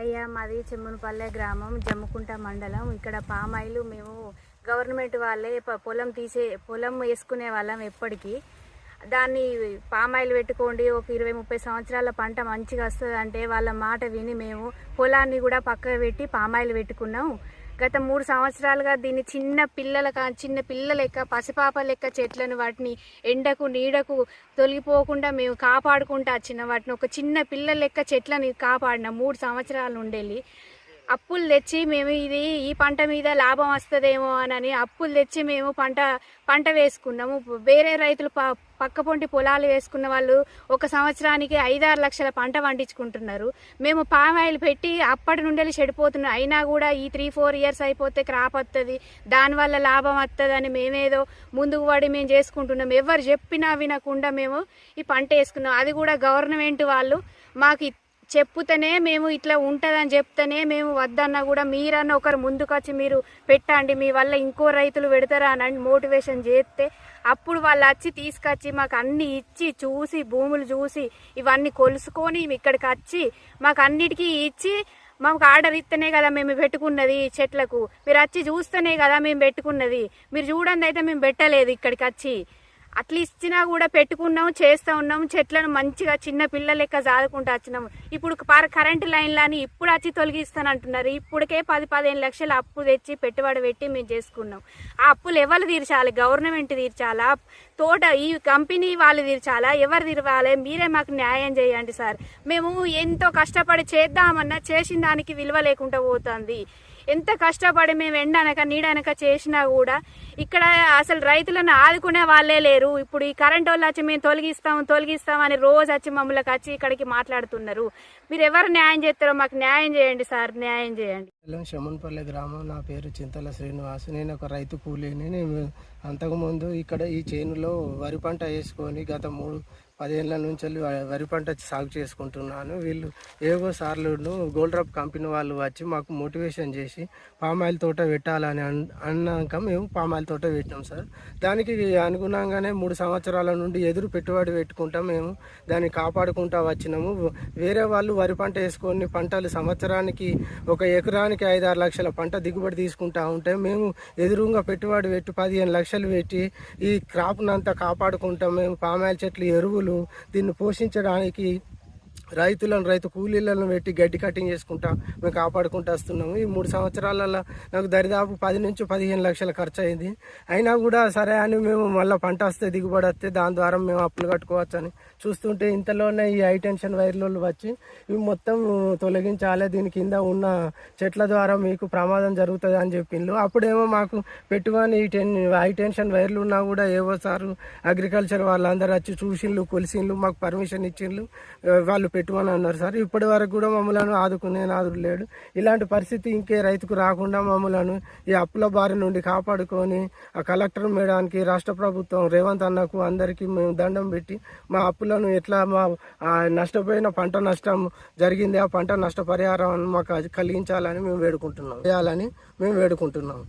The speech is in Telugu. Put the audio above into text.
అయ్యా మాది చెమ్మనపల్లె గ్రామం జమ్ముకుంట మండలం. ఇక్కడ పామాయిలు మేము గవర్నమెంట్ వాళ్ళే పొలం వేసుకునే వాళ్ళం. ఎప్పటికీ దాన్ని పామాయిల్ పెట్టుకోండి, ఒక 20-30 సంవత్సరాల పంట మంచిగా వస్తుంది అంటే వాళ్ళ మాట విని మేము పొలాన్ని కూడా పక్కకు పెట్టి పామాయిల్ పెట్టుకున్నాం. గత 3 సంవత్సరాలుగా దీన్ని చిన్న పిల్ల లెక్క పసిపాప లెక్క చెట్లను వాటిని ఎండకు నీడకు తొలగిపోకుండా మేము కాపాడుకుంటూ వచ్చిన వాటిని ఒక చిన్న పిల్ల లెక్క చెట్లను కాపాడిన 3 సంవత్సరాల నుండి అప్పులు తెచ్చి మేము ఈ పంట మీద లాభం వస్తుందేమో అని అప్పులు తెచ్చి మేము పంట వేసుకున్నాము. వేరే రైతులు పక్కపొంటి పొలాలు వేసుకున్న వాళ్ళు ఒక సంవత్సరానికి 5-6 లక్షల పంట పండించుకుంటున్నారు. మేము పామాయిల్ పెట్టి అప్పటి నుండి చెడిపోతున్నాం. అయినా కూడా ఈ 3-4 ఇయర్స్ అయిపోతే క్రాప్ వస్తుంది, దానివల్ల లాభం వస్తుంది అని మేమేదో ముందుకు పడి మేము చేసుకుంటున్నాం. ఎవరు చెప్పినా వినకుండా మేము ఈ పంట వేసుకున్నాం. అది కూడా గవర్నమెంట్ వాళ్ళు మాకు చెప్పుతేనే మేము ఇట్లా ఉంటుందని చెప్తేనే మేము వద్దన్నా కూడా మీరన్నా ఒకరు ముందుకు వచ్చి మీరు పెట్టండి, మీ వల్ల ఇంకో రైతులు పెడతారా అని మోటివేషన్ చేస్తే అప్పుడు వాళ్ళు వచ్చి తీసుకొచ్చి మాకు అన్ని ఇచ్చి చూసి భూములు చూసి ఇవన్నీ కొలుసుకొని ఇక్కడికి వచ్చి మాకు అన్నిటికీ ఇచ్చి మాకు ఆర్డర్ ఇస్తేనే కదా మేము పెట్టుకున్నది. చెట్లకు మీరు వచ్చి చూస్తేనే కదా మేము పెట్టుకున్నది. మీరు చూడండి అయితే మేము పెట్టలేదు. ఇక్కడికి వచ్చి అట్లా ఇచ్చినా కూడా పెట్టుకున్నాము, చేస్తూ ఉన్నాము. చెట్లను మంచిగా చిన్న పిల్ల లెక్క జాదుకుంటూ వచ్చినాము. ఇప్పుడు కరెంటు లైన్లని ఇప్పుడు వచ్చి తొలగిస్తానంటున్నారు. ఇప్పటికే 10-15 లక్షలు అప్పు తెచ్చి పెట్టుబడి పెట్టి మేము చేసుకున్నాం. ఆ అప్పులు ఎవరు తీర్చాలి? గవర్నమెంట్ తీర్చాలా? ఈ కంపెనీ వాళ్ళు తీర్చాలా? ఎవరు తీర్చాలి? మీరే మాకు న్యాయం చేయండి సార్. మేము ఎంతో కష్టపడి చేద్దామన్నా చేసిన దానికి విలువ లేకుండా పోతుంది. ఎంత కష్టపడి మేము ఎండనక నీడనక చేసినా కూడా ఇక్కడ అసలు రైతులను ఆదుకునే వాళ్ళే లేరు. ఇప్పుడు ఈ కరెంట్ వాళ్ళు వచ్చి మేము తొలగిస్తాం అని రోజు వచ్చి మమ్మల్ని వచ్చి ఇక్కడికి మాట్లాడుతున్నారు. మీరు ఎవరు న్యాయం చేస్తారో మాకు న్యాయం చేయండి సార్, న్యాయం చేయండి. చెమ్మనపల్లె గ్రామం. నా పేరు చింతల శ్రీనివాస్. నేను ఒక రైతు కూలీని. నేను అంతకుముందు ఇక్కడ ఈ చేనులో వరి పంట వేసుకొని గత 10 ఏళ్ళ నుంచి వరి పంట సాగు చేసుకుంటున్నాను. వీళ్ళు ఏవో సార్లు గోల్డ్రాప్ కంపెనీ వాళ్ళు వచ్చి మాకు మోటివేషన్ చేసి పామాయిల్ తోట పెట్టాలని అన్నాక మేము పామాయిల్ తోట పెట్టినాం సార్. దానికి అనుగుణంగానే 3 సంవత్సరాల నుండి ఎదురు పెట్టుబడి పెట్టుకుంటాం. మేము దాన్ని కాపాడుకుంటూ వచ్చినాము. వేరే వాళ్ళు వరి పంట వేసుకొని పంటలు సంవత్సరానికి ఒక ఎకరానికి 5-6 లక్షల పంట దిగుబడి తీసుకుంటా ఉంటే మేము ఎదురుగా పెట్టుబడి పెట్టి 15 లక్షలు పెట్టి ఈ క్రాప్నంతా కాపాడుకుంటాం. మేము పామాయిల్ చెట్లు, ఎరువులు, దీన్ని పోషించడానికి రైతు కూలీలను పెట్టి గడ్డి కటింగ్ చేసుకుంటా మేము కాపాడుకుంటూ వస్తున్నాము. ఈ 3 సంవత్సరాలలో నాకు దరిదాపు 10-15 లక్షల ఖర్చు అయింది. అయినా కూడా సరే అని మేము మళ్ళీ పంట వస్తే దిగుబడి వస్తే దాని ద్వారా మేము అప్పులు కట్టుకోవచ్చు అని చూస్తుంటే ఇంతలోనే ఈ హైటెన్షన్ వైర్లు వచ్చి ఇవి మొత్తం తొలగించాలి, దీని కింద ఉన్న చెట్ల ద్వారా మీకు ప్రమాదం జరుగుతుంది అని చెప్పిండ్రు. అప్పుడేమో మాకు పెట్టుకొని హైటెన్షన్ వైర్లు ఉన్నా కూడా ఏవో సారు అగ్రికల్చర్ వాళ్ళందరూ వచ్చి చూసిండ్రు, కొలిసిండ్రు, మాకు పర్మిషన్ ఇచ్చిండ్రు, వాళ్ళు పెట్టుమని అన్నారు సార్. ఇప్పటి వరకు కూడా మమ్మల్ని ఆదుకునే నాదుడు లేడు. ఇలాంటి పరిస్థితి ఇంకే రైతుకు రాకుండా మమ్మల్ని ఈ అప్పుల బారి నుండి కాపాడుకొని ఆ కలెక్టర్ మేడానికి, రాష్ట్ర ప్రభుత్వం రేవంత్ అన్నకు అందరికీ మేము దండం పెట్టి మా అప్పులను ఎట్లా మా నష్టపోయిన పంట నష్టం జరిగింది ఆ పంట నష్టపరిహారం మాకు కలిగించాలని మేము వేడుకుంటున్నాం, చేయాలని మేము వేడుకుంటున్నాం.